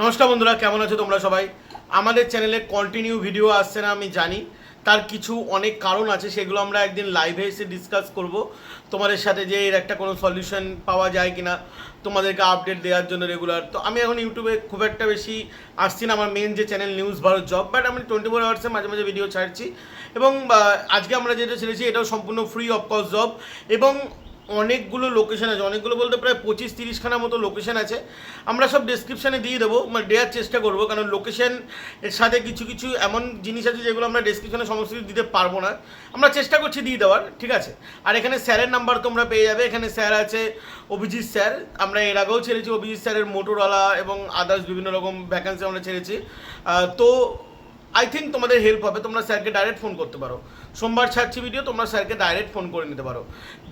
নমস্কার বন্ধুরা, কেমন আছো তোমরা সবাই? আমাদের চ্যানেলে কন্টিনিউ ভিডিও আসছে না আমি জানি, তার কিছু অনেক কারণ আছে, সেগুলো আমরা একদিন লাইভে এসে ডিসকাস করব তোমাদের সাথে, যে এর একটা কোনো সলিউশন পাওয়া যায় কিনা, তোমাদেরকে আপডেট দেওয়ার জন্য রেগুলার। তো আমি এখন ইউটিউবে খুব একটা বেশি আসছি না, আমার মেন যে channel news Bharat job, but আমি 24 আওয়ার্সে মাঝে মাঝে ভিডিও ছাড়ছি। এবং আজকে আমরা যেটা ছেড়েছি এটাও সম্পূর্ণ ফ্রি অফ কস্ট জব, এবং অনেকগুলো লোকেশন আছে, অনেকগুলো বলতে প্রায় 25-30খানা মতো লোকেশন আছে। আমরা সব ডেসক্রিপশানে দিয়ে দেবো, মানে দেওয়ার চেষ্টা করবো, কারণ লোকেশন এর সাথে কিছু কিছু এমন জিনিস আছে যেগুলো আমরা ডেসক্রিপশানে সমস্ত কিছু দিতে পারবো না। আমরা চেষ্টা করছি দিয়ে দেওয়ার, ঠিক আছে। আর এখানে স্যারের নাম্বার তোমরা পেয়ে যাবে, এখানে স্যার আছে অভিজিৎ স্যার, আমরা এর আগেও ছেড়েছি অভিজিৎ স্যারের মোটরওয়ালা এবং আদার্স বিভিন্ন রকম ভ্যাকান্সি আমরা ছেড়েছি। তো আই থিঙ্ক তোমাদের হেল্প হবে, তোমরা স্যারকে ডাইরেক্ট ফোন করতে পারো। সোমবার ছাড়ছি ভিডিও, তোমরা স্যারকে ডাইরেক্ট ফোন করে নিতে পারো।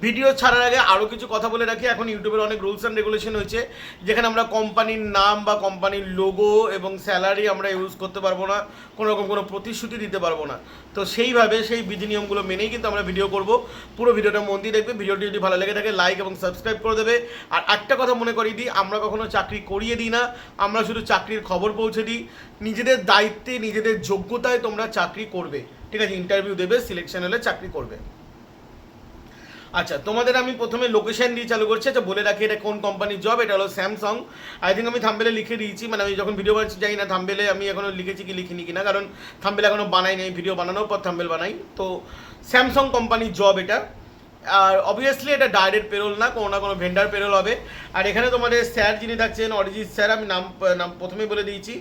ভিডিও ছাড়ার আগে আরও কিছু কথা বলে রাখি, এখন ইউটিউবের অনেক রুলস অ্যান্ড রেগুলেশন হয়েছে, যেখানে আমরা কোম্পানির নাম বা কোম্পানির লোগো এবং স্যালারি আমরা ইউজ করতে পারবো না, কোনো রকম কোনো প্রতিশ্রুতি দিতে পারবো না। তো সেইভাবে সেই বিধি নিয়মগুলো মেনেই কিন্তু আমরা ভিডিও করব। পুরো ভিডিওটা মন দিয়ে দেখবে, ভিডিওটি যদি ভালো লেগে থাকে লাইক এবং সাবস্ক্রাইব করে দেবে। আর একটা কথা মনে করিয়ে দিই, আমরা কখনো চাকরি করিয়ে দিই না, আমরা শুধু চাকরির খবর পৌঁছে দিই। নিজেদের দায়িত্বে নিজেদের যোগ্যতায় তোমরা চাকরি করবে, ঠিক আছে, ইন্টারভিউ দেবে, সিলেকশন হলে চাকরি করবে। আচ্ছা, তোমাদের আমি প্রথমে লোকেশন দিয়ে চালু করছি। আচ্ছা বলে রাখি এটা কোন কোম্পানির জব, এটা হলো স্যামসাং। আই থিঙ্ক আমি থাম্বেলে লিখে দিয়েছি, মানে আমি যখন ভিডিও বানাচ্ছি যাই না থাম্বেলে আমি এখনও লিখেছি কি লিখিনি কিনা, কারণ থাম্বেল এখনও বানাই নেই, ভিডিও বানানোর পর থাম্বেল বানাই। তো স্যামসাং কোম্পানির জব এটা। আর অবভিয়াসলি এটা ডাইরেক্ট পেরোল না, কোনো না কোনো ভেন্ডার পেরোল হবে। আর এখানে তোমাদের স্যার যিনি থাকছেন অরিজিৎ স্যার, আমি নাম নাম প্রথমেই বলে দিয়েছি।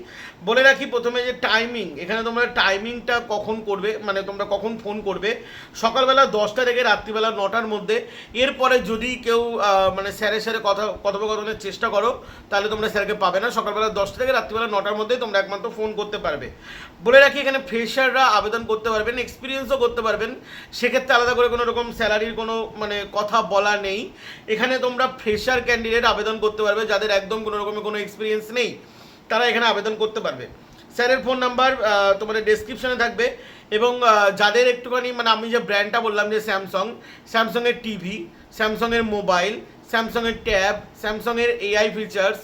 বলে রাখি প্রথমে যে টাইমিং, এখানে তোমরা টাইমিংটা কখন করবে, মানে তোমরা কখন ফোন করবে, সকালবেলা 10টা থেকে রাত্রিবেলা 9টার মধ্যে। এরপরে যদি কেউ মানে স্যারের সাথে কথোপকথনের চেষ্টা করো তাহলে তোমরা স্যারকে পাবে না। সকালবেলা 10টা থেকে রাত্রিবেলা 9টার মধ্যে তোমরা একমাত্র ফোন করতে পারবে। বলে রাখি এখানে ফ্রেশাররা আবেদন করতে পারবেন, এক্সপিরিয়েন্সও করতে পারবেন, সেক্ষেত্রে আলাদা করে কোনো রকম স্যালারির কোনো মানে কথা বলা নেই। এখানে তোমরা ফ্রেশার ক্যান্ডিডেট আবেদন করতে পারবে, যাদের একদম কোনো রকমের কোনো এক্সপিরিয়েন্স নেই তারা এখানে আবেদন করতে পারবে। স্যারের ফোন নাম্বার তোমাদের ডেসক্রিপশনে থাকবে। এবং যাদের একটুখানি মানে আমি যে ব্র্যান্ডটা বললাম যে স্যামসাংয়ের টিভি, স্যামসাংয়ের মোবাইল, স্যামসাংয়ের ট্যাব, স্যামসাংয়ের এআই ফিচার্স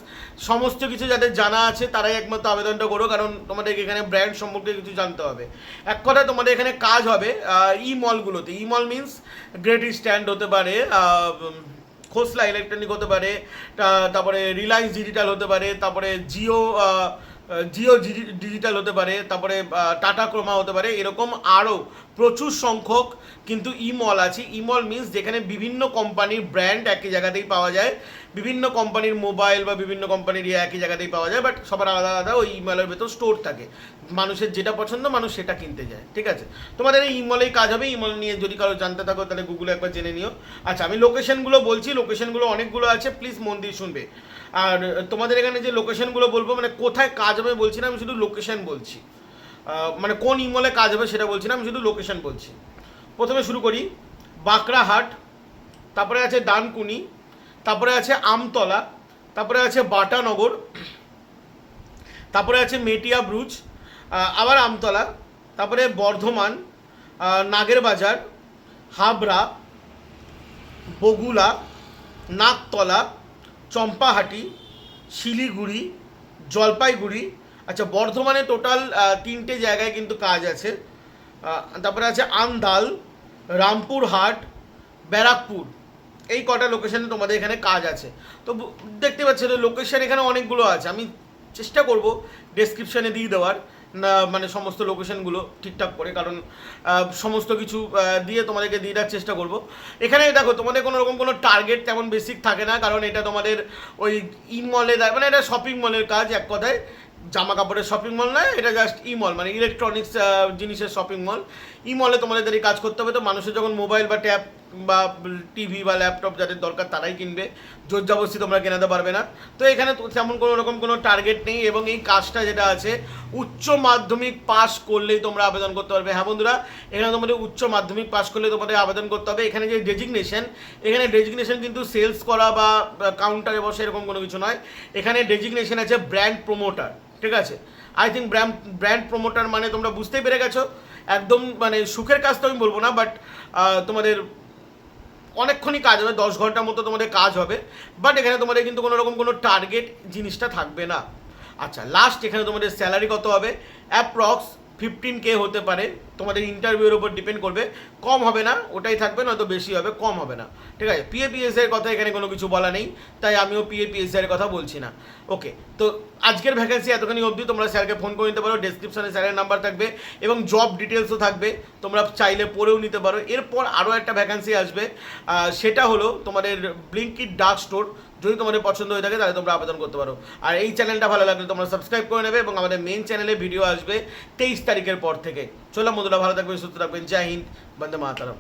সমস্ত কিছু যাদের জানা আছে তারাই একমাত্র আবেদনটা করো, কারণ তোমাদের এখানে ব্র্যান্ড সম্পর্কে কিছু জানতে হবে। এক কথায় তোমাদের এখানে কাজ হবে ই মলগুলোতে। ই মল মিনস গ্রেট স্ট্যান্ড হতে পারে, খোসলা ইলেকট্রনিক হতে পারে, তারপরে রিলায়েন্স ডিজিটাল হতে পারে, তারপরে জিও ডিজিটাল হতে পারে, তারপরে টাটা ক্রোমা হতে পারে, এরকম আরও প্রচুর সংখ্যক কিন্তু ই মল আছে। ই মল মিনস যেখানে বিভিন্ন কোম্পানির ব্র্যান্ড একই জায়গাতেই পাওয়া যায়, বিভিন্ন কোম্পানির মোবাইল বা বিভিন্ন কোম্পানির একই জায়গাতেই পাওয়া যায়, বাট সবার আলাদা আলাদা ওই ইমলের ভেতর স্টোর থাকে, মানুষের যেটা পছন্দ মানুষ সেটা কিনতে যায়, ঠিক আছে। তোমাদের এই ইমলেই কাজ হবে। ইমল নিয়ে যদি কারো জানতে থাকো তাহলে গুগলে একবার জেনে নিও। আচ্ছা আমি লোকেশনগুলো বলছি, লোকেশনগুলো অনেকগুলো আছে, প্লিজ মন দিয়ে শুনবে। আর তোমাদের এখানে যে লোকেশনগুলো বলবো, মানে কোথায় কাজ হবে বলছি না, আমি শুধু লোকেশন বলছি, মানে কোন ইমলে কাজ হবে সেটা বলছি না, আমি শুধু লোকেশন বলছি। প্রথমে শুরু করি বাঁকড়াহাট, তারপরে আছে ডানকুনি, তারপরে আছে আমতলা, তারপরে আছে বাটানগর, তারপরে আছে মেটিয়া ব্রুজ, আবার আমতলা, তারপরে বর্ধমান, নাগেরবাজার, হাবড়া, বগুলা, নাকতলা, চম্পাহাটি, শিলিগুড়ি, জলপাইগুড়ি। আচ্ছা বর্ধমানে টোটাল 3টে জায়গায় কিন্তু কাজ আছে। তারপরে আছে আন্দাল, রামপুরহাট, ব্যারাকপুর, এই কটা লোকেশানে তোমাদের এখানে কাজ আছে। তো দেখতে পাচ্ছ লোকেশান এখানে অনেকগুলো আছে, আমি চেষ্টা করব ডেসক্রিপশানে দিয়ে দেওয়ার না, মানে সমস্ত লোকেশনগুলো ঠিকঠাক করে, কারণ সমস্ত কিছু দিয়ে তোমাদেরকে দিয়ে দেওয়ার চেষ্টা করব। এখানে দেখো তোমাদের কোনো রকম কোনো টার্গেট তেমন বেসিক থাকে না, কারণ এটা তোমাদের ওই ই মলে, মানে এটা শপিং মলের কাজ, এক কথায় জামা কাপড়ের শপিং মল নয়, এটা জাস্ট ই মল, মানে ইলেকট্রনিক্স জিনিসের শপিং মল। ই মলে তোমাদের কাজ করতে হবে। তো মানুষের যখন মোবাইল বা ট্যাব বা টিভি বা ল্যাপটপ যাদের দরকার তারাই কিনবে, জোর জবরদস্তি তোমরা কেনাতে পারবে না। তো এখানে তেমন কোনো রকম কোনো টার্গেট নেই, এবং এই কাজটা যেটা আছে উচ্চ মাধ্যমিক পাস করলেই তোমরা আবেদন করতে পারবে। হ্যাঁ বন্ধুরা, এখানে তোমাদের উচ্চ মাধ্যমিক পাস করলে তোমাদের আবেদন করতে হবে। এখানে যে ডেজিগনেশন, এখানে ডেজিগনেশন কিন্তু সেলস করা বা কাউন্টারে বসে এরকম কোনো কিছু নয়। এখানে ডেজিগনেশন আছে ব্র্যান্ড প্রমোটার, ঠিক আছে। আই থিঙ্ক ব্র্যান্ড প্রমোটার মানে তোমরা বুঝতেই পেরে গেছো। একদম মানে সুখের কাজ তো আমি বলবো না, বাট তোমাদের অনেকক্ষণই কাজ হবে, 10 ঘন্টার মতো তোমাদের কাজ হবে, বাট এখানে তোমাদের কিন্তু কোনো রকম কোনো টার্গেট জিনিসটা থাকবে না। আচ্ছা লাস্ট এখানে তোমাদের স্যালারি কত হবে, অ্যাপ্রক্স 15K হতে পারে, তোমাদের ইন্টারভিউর উপর ডিপেন্ড করবে, কম হবে না, ওটাই থাকবে, নয়তো বেশি হবে, কম হবে না, ঠিক আছে। পিএপিএস এর কথা এখানে কোনো কিছু বলা নেই, তাই আমিও পিএপিএস এর কথা বলছি না। ওকে, তো আজকের ভ্যাকেন্সি এতখানি অবধি, তোমরা স্যারকে ফোন করে নিতে পারো, ডেসক্রিপশনে স্যারের নাম্বার থাকবে এবং জব ডিটেলসও থাকবে, তোমরা চাইলে পড়েও নিতে পারো। এরপর আরও একটা ভ্যাকেন্সি আসবে, সেটা হলো তোমাদের ব্লিঙ্কিট ডার্ক স্টোর, যদি তোমাদের পছন্দ হয়ে থাকে তাহলে তোমরা আবেদন করতে পারো। আর এই চ্যানেলটা ভালো লাগলে তোমরা সাবস্ক্রাইব করে নেবে এবং আমাদের মেন চ্যানেলে ভিডিও আসবে 23 তারিখের পর থেকে। চলো বন্ধুরা, ভালো থাকবেন, সুস্থ থাকবেন, জয় হিন্দ, বন্দে মাতরম।